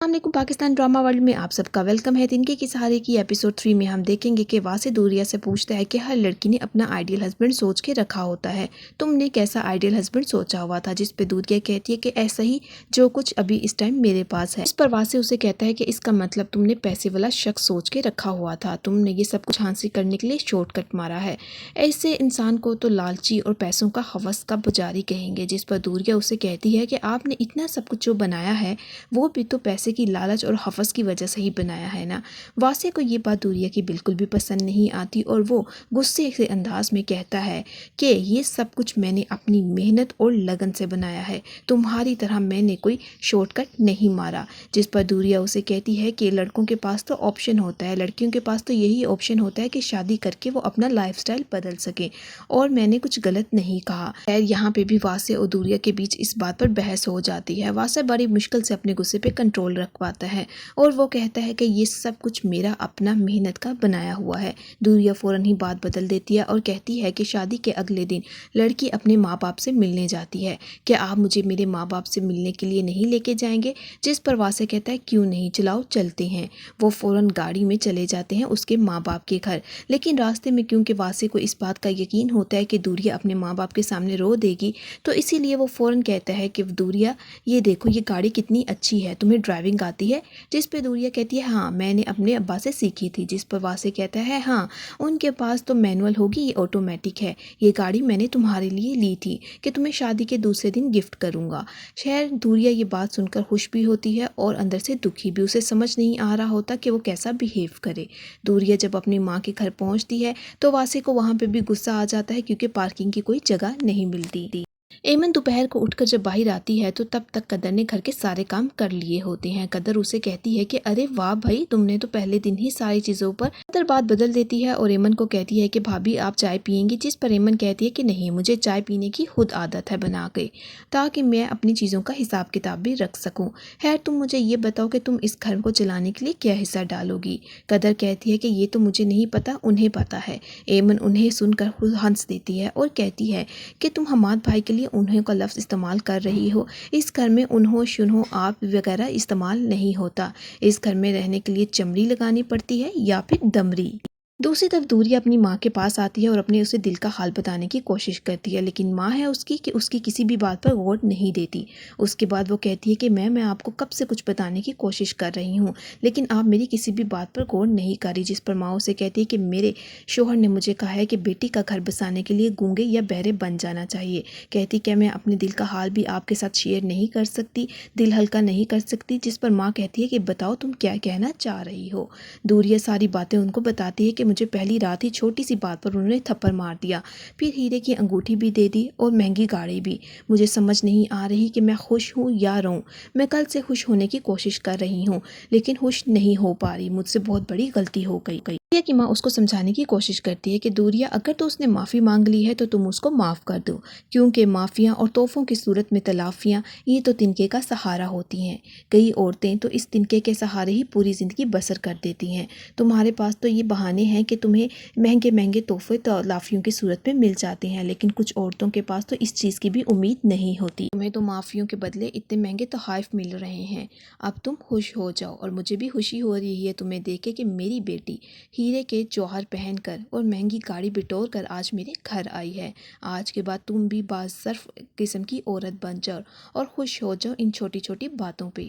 السلام علیکم Pakistan drama world میں آپ سب کا ویلکم ہے۔ تنکے کی سہارے کی ایپیسوڈ 3 میں ہم دیکھیں گے کہ واصل دوریا سے پوچھتا ہے کہ ہر لڑکی نے اپنا آئیڈیل ہسبینڈ سوچ کے رکھا ہوتا ہے، تم نے کیسا آئیڈیل ہسبینڈ سوچا ہوا تھا؟ جس پہ دوریا کہتی ہے کہ ایسا ہی جو کچھ ابھی اس ٹائم میرے پاس ہے۔ اس پر واصل اسے کہتا ہے کہ اس کا مطلب تم نے پیسے والا شخص سوچ کے رکھا ہوا تھا، تم نے یہ سب کچھ حاصل کرنے کے لیے شارٹ کٹ مارا ہے، ایسے انسان کو تو لالچی اور پیسوں کا ہوس کا پجاری کہیں گے۔ جس پر دوریا اسے کہتی ہے کہ آپ نے اتنا سب کچھ جو بنایا ہے وہ بھی تو پیسے کی لالچ اور حفظ کی وجہ سے ہی بنایا ہے نا۔ واصل کو یہ بات دوریا کی بالکل بھی پسند نہیں آتی اور وہ غصے سے انداز میں کہتا ہے کہ یہ سب کچھ میں نے اپنی محنت اور لگن سے بنایا ہے، تمہاری طرح میں نے کوئی شارٹ کٹ نہیں مارا۔ جس پر دوریا اسے کہتی ہے کہ لڑکوں کے پاس تو آپشن ہوتا ہے، لڑکیوں کے پاس تو یہی آپشن ہوتا ہے کہ شادی کر کے وہ اپنا لائف سٹائل بدل سکے، اور میں نے کچھ غلط نہیں کہا۔ خیر یہاں پہ بھی واصل اور دوریا کے بیچ اس بات پر بحث ہو جاتی ہے۔ واصل بڑی مشکل سے اپنے غصے پہ کنٹرول رکھ پاتا ہے اور وہ کہتا ہے کہ یہ سب کچھ میرا اپنا محنت کا بنایا ہوا ہے۔ دوریا فوراً ہی بات بدل دیتی ہے اور کہتی ہے کہ شادی کے اگلے دن لڑکی اپنے ماں باپ سے ملنے جاتی ہے، کہ آپ مجھے میرے ماں باپ سے ملنے کے لیے نہیں لے کے جائیں گے؟ جس پر واصل کہتا ہے کیوں نہیں، چلاؤ چلتے ہیں۔ وہ فوراً گاڑی میں چلے جاتے ہیں اس کے ماں باپ کے گھر، لیکن راستے میں کیونکہ واصل کو اس بات کا یقین ہوتا ہے کہ دوریا اپنے ماں باپ کے سامنے رو دے گی، تو اسی لیے وہ فوراً کہتا ہے کہ دوریا یہ دیکھو یہ گاڑی کتنی اچھی ہے، تمہیں ڈرائیونگ آتی ہے؟ جس پہ دوریا کہتی ہے ہاں میں نے اپنے ابا سے سیکھی تھی۔ جس پر واصل کہتا ہے ہاں ان کے پاس تو مینول ہوگی، یہ آٹومیٹک ہے، یہ گاڑی میں نے تمہارے لیے لی تھی کہ تمہیں شادی کے دوسرے دن گفٹ کروں گا۔ خیر دوریا یہ بات سن کر خوش بھی ہوتی ہے اور اندر سے دکھی بھی، اسے سمجھ نہیں آ رہا ہوتا کہ وہ کیسا بیہیو کرے۔ دوریا جب اپنی ماں کے گھر پہنچتی ہے تو واصل کو وہاں پہ بھی غصہ آ جاتا ہے کیونکہ پارکنگ کی کوئی جگہ نہیں ملتی تھی۔ ایمن دوپہر کو اٹھ کر جب باہر آتی ہے تو تب تک قدر نے گھر کے سارے کام کر لیے ہوتے ہیں۔ قدر اسے کہتی ہے کہ ارے واہ بھائی تم نے تو پہلے دن ہی ساری چیزوں پر۔ قدر بات بدل دیتی ہے اور ایمن کو کہتی ہے کہ بھابھی آپ چائے پیئیں گی؟ جس پر ایمن کہتی ہے کہ نہیں، مجھے چائے پینے کی خود عادت ہے بنا کے، تاکہ میں اپنی چیزوں کا حساب کتاب بھی رکھ سکوں۔ خیر تم مجھے یہ بتاؤ کہ تم اس گھر کو چلانے کے لیے کیا حصہ ڈالو گی؟ قدر کہتی ہے کہ یہ تو مجھے نہیں پتا، انہیں پتا ہے۔ ایمن انہیں سن کر خود ہنس دیتی ہے اور کہتی ہے کہ تم حماد بھائی کے لیے انہیں کا لفظ استعمال کر رہی ہو، اس گھر میں انہوں شنہوں آپ وغیرہ استعمال نہیں ہوتا، اس گھر میں رہنے کے لیے چمڑی لگانی پڑتی ہے یا پھر دمری۔ دوسری طرف دوریا اپنی ماں کے پاس آتی ہے اور اپنے اسے دل کا حال بتانے کی کوشش کرتی ہے، لیکن ماں ہے اس کی کہ اس کی کسی بھی بات پر غور نہیں دیتی۔ اس کے بعد وہ کہتی ہے کہ میں آپ کو کب سے کچھ بتانے کی کوشش کر رہی ہوں، لیکن آپ میری کسی بھی بات پر غور نہیں کر رہی۔ جس پر ماں اسے کہتی ہے کہ میرے شوہر نے مجھے کہا ہے کہ بیٹی کا گھر بسانے کے لیے گونگے یا بہرے بن جانا چاہیے۔ کہتی کہ میں اپنے دل کا حال بھی آپ کے ساتھ شیئر نہیں کر سکتی، دل ہلکا نہیں کر سکتی؟ جس پر ماں کہتی ہے کہ بتاؤ تم کیا کہنا چاہ رہی ہو؟ دوریا ساری باتیں ان کو بتاتی ہے کہ مجھے پہلی رات ہی چھوٹی سی بات پر انہوں نے تھپڑ مار دیا، پھر ہیرے کی انگوٹھی بھی دے دی اور مہنگی گاڑی بھی۔ مجھے سمجھ نہیں آ رہی کہ میں خوش ہوں یا روں، میں کل سے خوش ہونے کی کوشش کر رہی ہوں لیکن خوش نہیں ہو پا رہی، مجھ سے بہت بڑی غلطی ہو گئی۔ دوریا کی ماں اس کو سمجھانے کی کوشش کرتی ہے کہ دوریا اگر تو اس نے معافی مانگ لی ہے تو تم اس کو معاف کر دو، کیونکہ معافیاں اور تحفوں کی صورت میں تلافیاں یہ تو تنکے کا سہارا ہوتی ہیں۔ کئی عورتیں تو اس تنکے کے سہارے ہی پوری زندگی بسر کر دیتی ہیں، تمہارے پاس تو یہ بہانے ہیں کہ تمہیں مہنگے مہنگے تحفے تلافیوں کی صورت میں مل جاتے ہیں، لیکن کچھ عورتوں کے پاس تو اس چیز کی بھی امید نہیں ہوتی، تمہیں تو معافیوں کے بدلے اتنے مہنگے تحائف مل رہے ہیں، اب تم خوش ہو جاؤ۔ اور مجھے بھی خوشی ہو رہی ہے تمہیں دیکھ کے کہ میری بیٹی ہیرے کے جوہر پہن کر اور مہنگی گاڑی بٹور کر آج میرے گھر آئی ہے۔ آج کے بعد تم بھی باصرف قسم کی عورت بن جاؤ اور خوش ہو جاؤ ان چھوٹی چھوٹی باتوں پہ۔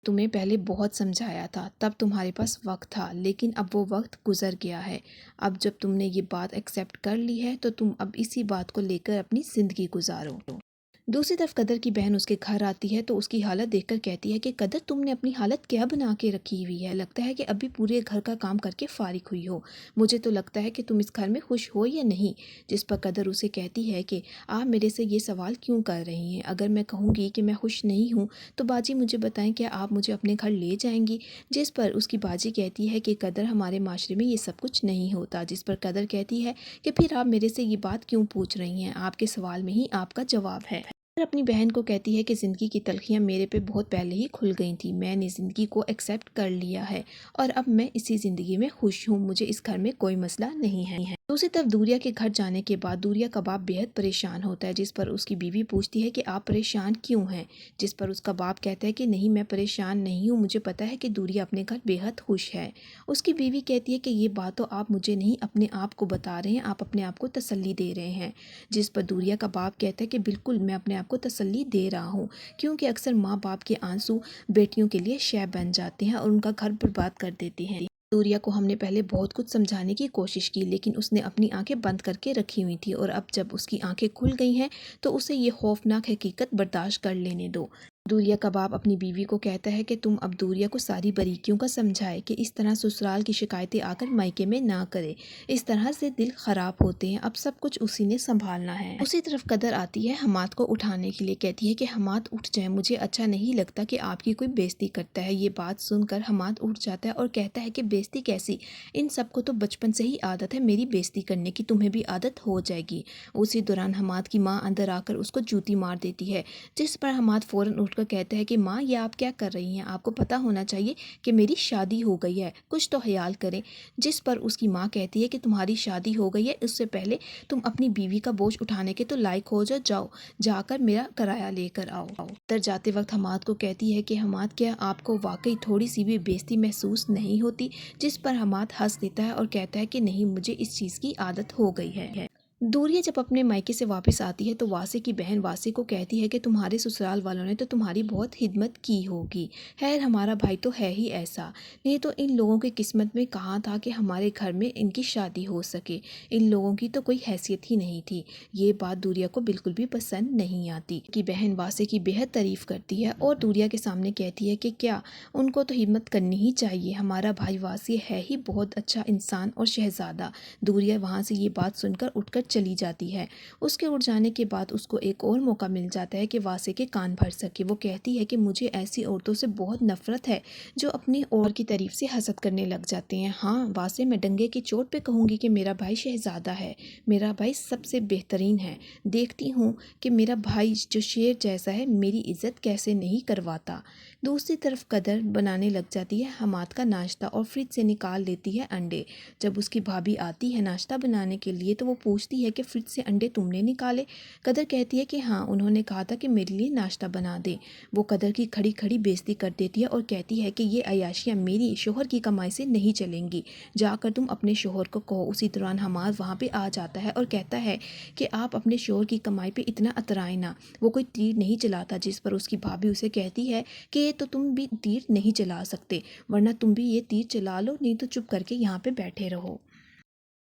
تمہیں پہلے بہت سمجھایا تھا، تب تمہارے پاس وقت تھا، لیکن اب وہ وقت گزر گیا ہے۔ اب جب تم نے یہ بات ایکسیپٹ کر لی ہے تو تم اب اسی بات کو لے کر اپنی زندگی گزارو۔ دوسری طرف قدر کی بہن اس کے گھر آتی ہے تو اس کی حالت دیکھ کر کہتی ہے کہ قدر تم نے اپنی حالت کیا بنا کے رکھی ہوئی ہے، لگتا ہے کہ ابھی پورے گھر کا کام کر کے فارغ ہوئی ہو، مجھے تو لگتا ہے کہ تم اس گھر میں خوش ہو یا نہیں؟ جس پر قدر اسے کہتی ہے کہ آپ میرے سے یہ سوال کیوں کر رہی ہیں؟ اگر میں کہوں گی کہ میں خوش نہیں ہوں تو باجی مجھے بتائیں کیا آپ مجھے اپنے گھر لے جائیں گی؟ جس پر اس کی باجی کہتی ہے کہ قدر ہمارے معاشرے میں یہ سب کچھ نہیں ہوتا۔ جس پر قدر کہتی ہے کہ پھر آپ میرے سے یہ بات کیوں پوچھ رہی ہیں؟ آپ کے سوال میں ہی آپ کا جواب ہے۔ अपनी बहन को कहती है कि ज़िंदगी की तलखियाँ मेरे पे बहुत पहले ही खुल गई थी, मैंने ज़िंदगी को एक्सेप्ट कर लिया है और अब मैं इसी ज़िंदगी में खुश हूँ, मुझे इस घर में कोई मसला नहीं है। दूसरी तरफ दूरिया के घर जाने के बाद दूरिया का बाप बेहद परेशान होता है, जिस पर उसकी बीवी पूछती है कि आप परेशान क्यों हैं, जिस पर उसका बाप कहता है कि नहीं, मैं परेशान नहीं हूँ, मुझे पता है कि दूरिया अपने घर बेहद खुश है। उसकी बीवी कहती है कि ये बात तो आप मुझे नहीं अपने आप को बता रहे हैं, आप अपने आप को तसल्ली दे रहे हैं। जिस पर दूरिया का बाप कहता है कि बिल्कुल मैं अपने आप को तसल्ली दे रहा हूँ, क्योंकि अक्सर माँ बाप के आंसू बेटियों के लिए शय बन जाते हैं और उनका घर बर्बाद कर देते हैं। दूरिया को हमने पहले बहुत कुछ समझाने की कोशिश की, लेकिन उसने अपनी आंखें बंद करके रखी हुई थी और अब जब उसकी आंखें खुल गई हैं तो उसे ये खौफनाक हकीकत बर्दाश्त कर लेने दो। दूरिया का बाप अपनी बीवी को कहता है कि तुम अब दूरिया को सारी बारीकियों का समझाए कि इस तरह ससुराल की शिकायतें आकर मायके में ना करे, इस तरह से दिल खराब होते हैं, अब सब कुछ उसी ने संभालना है। उसी तरफ कदर आती है हमाद को उठाने के लिए, कहती है कि हमाद उठ जाए, मुझे अच्छा नहीं लगता कि आपकी कोई बेइज्जती करता है। ये बात सुनकर हमाद उठ जाता है और कहता है कि बेइज्जती कैसी, इन सबको तो बचपन से ही आदत है मेरी बेइज्जती करने की, तुम्हें भी आदत हो जाएगी। उसी दौरान हमाद की माँ अंदर आकर उसको जूती मार देती है, जिस पर हमाद फौरन उठकर कहता है कि माँ, ये आप क्या कर रही हैं, आपको पता होना चाहिए कि मेरी शादी हो गई है, कुछ तो ख्याल करें। जिस पर उसकी माँ कहती है कि तुम्हारी शादी हो गई है, इससे पहले तुम अपनी बीवी का बोझ उठाने के तो लायक हो जाओ, जाकर मेरा किराया लेकर आओ। उधर जाते वक्त हमाद को कहती है कि हमाद, क्या आपको वाकई थोड़ी सी भी बेइज्जती महसूस नहीं होती? जिस पर हमाद हंस देता है और कहता है कि नहीं, मुझे इस चीज़ की आदत हो गई है। दूरिया जब अपने मायके से वापस आती है तो वासे की बहन वासे को कहती है कि तुम्हारे ससुराल वालों ने तो तुम्हारी बहुत खिदमत की होगी, खैर हमारा भाई तो है ही ऐसा, नहीं तो इन लोगों की किस्मत में कहाँ था कि हमारे घर में इनकी शादी हो सके, इन लोगों की तो कोई हैसियत ही नहीं थी। ये बात दूरिया को बिल्कुल भी पसंद नहीं आती कि बहन वासे की बेहद तारीफ करती है और दूरिया के सामने कहती है कि क्या उनको तो हिम्मत करनी ही चाहिए, हमारा भाई वासे है ही बहुत अच्छा इंसान और शहजादा। दूरिया वहाँ से ये बात सुनकर उठकर चली जाती है। उसके उड़ जाने के बाद उसको एक और मौका मिल जाता है कि वासे के कान भर सके। वो कहती है कि मुझे ऐसी औरतों से बहुत नफरत है जो अपनी और की तारीफ से हसद करने लग जाते हैं। हाँ वासे, मैं डंगे की चोट पे कहूँगी कि मेरा भाई शहजादा है, मेरा भाई सबसे बेहतरीन है, देखती हूँ कि मेरा भाई जो शेर जैसा है मेरी इज्जत कैसे नहीं करवाता। दूसरी तरफ कदर बनाने लग जाती है हमाद का नाश्ता और फ्रिज से निकाल लेती है अंडे। जब उसकी भाभी आती है नाश्ता बनाने के लिए तो वो पूछती है कि फ्रिज से अंडे तुमने निकाले? कदर कहती है कि हाँ, उन्होंने कहा था कि मेरे लिए नाश्ता बना दे। वो कदर की खड़ी खड़ी बेइज्जती कर देती है और कहती है कि ये अय्याशियाँ मेरी शोहर की कमाई से नहीं चलेंगी, जाकर तुम अपने शोहर को कहो। उसी दौरान हमाद वहाँ पे आ जाता है और कहता है कि आप अपने शोहर की कमाई पे इतना अतराए ना, वो कोई तीर नहीं चलाता। जिस पर उसकी भाभी उसे कहती है कि ये तो तुम भी तीर नहीं चला सकते, वरना तुम भी ये तीर चला लो, नहीं तो चुप करके यहाँ पे बैठे रहो।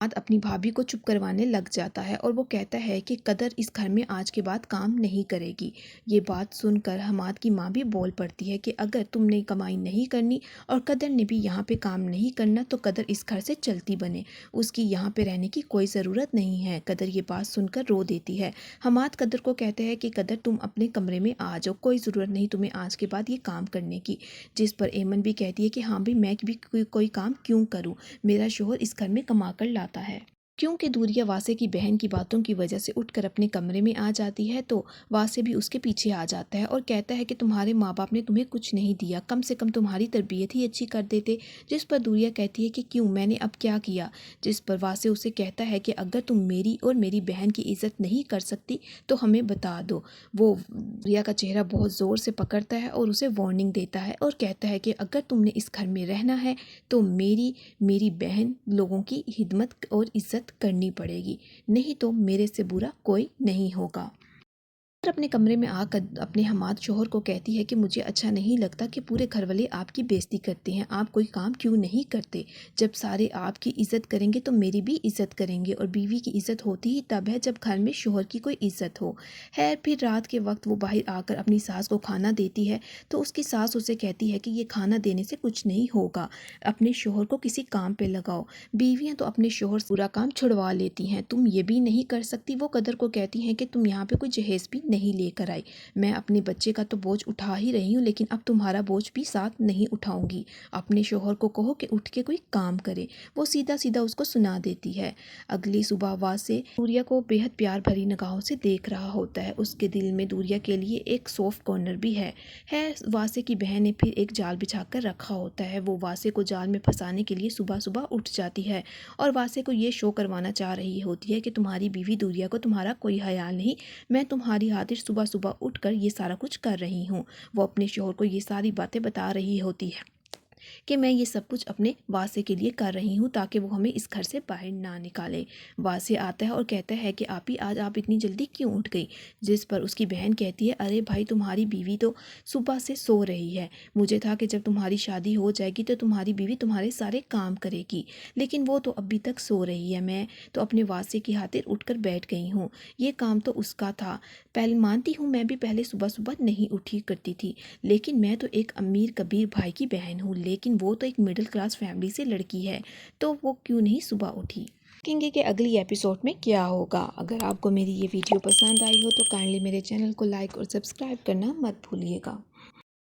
हमाद अपनी भाभी को चुप करवाने लग जाता है और वो कहता है कि कदर इस घर में आज के बाद काम नहीं करेगी। ये बात सुनकर हमाद की माँ भी बोल पड़ती है कि अगर तुमने कमाई नहीं करनी और कदर ने भी यहाँ पे काम नहीं करना तो कदर इस घर से चलती बने, उसकी यहाँ पे रहने की कोई ज़रूरत नहीं है। कदर ये बात सुनकर रो देती है। हमाद कदर को कहते हैं कि कदर तुम अपने कमरे में आ जाओ, कोई ज़रूरत नहीं तुम्हें आज के बाद ये काम करने की। जिस पर एमन भी कहती है कि हाँ भी, मैं भी कोई काम क्यों करूँ, मेरा शोहर इस घर में कमा कर लाता है। क्योंकि दूरिया वासे की बहन की बातों की वजह से उठकर अपने कमरे में आ जाती है तो वासे भी उसके पीछे आ जाता है और कहता है कि तुम्हारे माँ बाप ने तुम्हें कुछ नहीं दिया, कम से कम तुम्हारी तरबियत ही अच्छी कर देते। जिस पर दूरिया कहती है कि क्यों, मैंने अब क्या किया? जिस पर वासे उसे कहता है कि अगर तुम मेरी और मेरी बहन की इज्जत नहीं कर सकती तो हमें बता दो। वो दूरिया का चेहरा बहुत ज़ोर से पकड़ता है और उसे वार्निंग देता है और कहता है कि अगर तुमने इस घर में रहना है तो मेरी बहन लोगों की खिदमत और इज्जत करनी पड़ेगी, नहीं तो मेरे से बुरा कोई नहीं होगा। अपने कमरे में आकर अपने हमाद शोहर को कहती है कि मुझे अच्छा नहीं लगता कि पूरे घर वाले आपकी बेइज्जती करते हैं, आप कोई काम क्यों नहीं करते? जब सारे आपकी इज्जत करेंगे तो मेरी भी इज्जत करेंगे और बीवी की इज्जत होती ही तब है जब घर में शोहर की कोई इज्जत हो। खैर फिर रात के वक्त वो बाहर आकर अपनी सास को खाना देती है तो उसकी सास उसे कहती है कि ये खाना देने से कुछ नहीं होगा, अपने शोहर को किसी काम पे लगाओ। बीवियाँ तो अपने शोहर से पूरा काम छुड़वा लेती हैं, तुम ये भी नहीं कर सकती? वो कदर को कहती हैं कि तुम यहाँ पे कोई जहेज भी नहीं लेकर आई। मैं अपने बच्चे का तो बोझ उठा ही रही हूँ, लेकिन अब तुम्हारा बोझ भी साथ नहीं उठाऊंगी। अपने शोहर को कहो कि उठ के कोई काम करे। वो सीधा सीधा उसको सुना देती है। अगली सुबह वासे दूरिया को बेहद प्यार भरी निगाहों से देख रहा होता है। उसके दिल में दूरिया के लिए एक सॉफ्ट कॉर्नर भी है। वासे की बहन ने फिर एक जाल बिछाकर रखा होता है। वो वासे को जाल में फंसाने के लिए सुबह सुबह उठ जाती है और वासे को ये शो करवाना चाह रही होती है कि तुम्हारी बीवी दूरिया को तुम्हारा कोई ख्याल नहीं, मैं तुम्हारी खातिर सुबह सुबह उठकर ये सारा कुछ कर रही हूँ। वो अपने शोहर को ये सारी बातें बता रही होती है कि मैं ये सब कुछ अपने वासे के लिए कर रही हूँ ताकि वो हमें इस घर से बाहर ना निकाले। वासे आता है और कहता है कि आप ही आज आप इतनी जल्दी क्यों उठ गई। जिस पर उसकी बहन कहती है, अरे भाई तुम्हारी बीवी तो सुबह से सो रही है। मुझे था कि जब तुम्हारी शादी हो जाएगी तो तुम्हारी बीवी तुम्हारे सारे काम करेगी, लेकिन वो तो अभी तक सो रही है। मैं तो अपने वासे की खातिर उठकर बैठ गई हूँ। ये काम तो उसका था। पहले मानती हूँ मैं भी पहले सुबह सुबह नहीं उठी करती थी, लेकिन मैं तो एक अमीर कबीर भाई की बहन हूँ, लेकिन वो तो एक मिडिल क्लास फैमिली से लड़की है, तो वो क्यों नहीं सुबह उठी। देखेंगे कि अगली एपिसोड में क्या होगा। अगर आपको मेरी ये वीडियो पसंद आई हो तो काइंडली मेरे चैनल को लाइक और सब्सक्राइब करना मत भूलिएगा।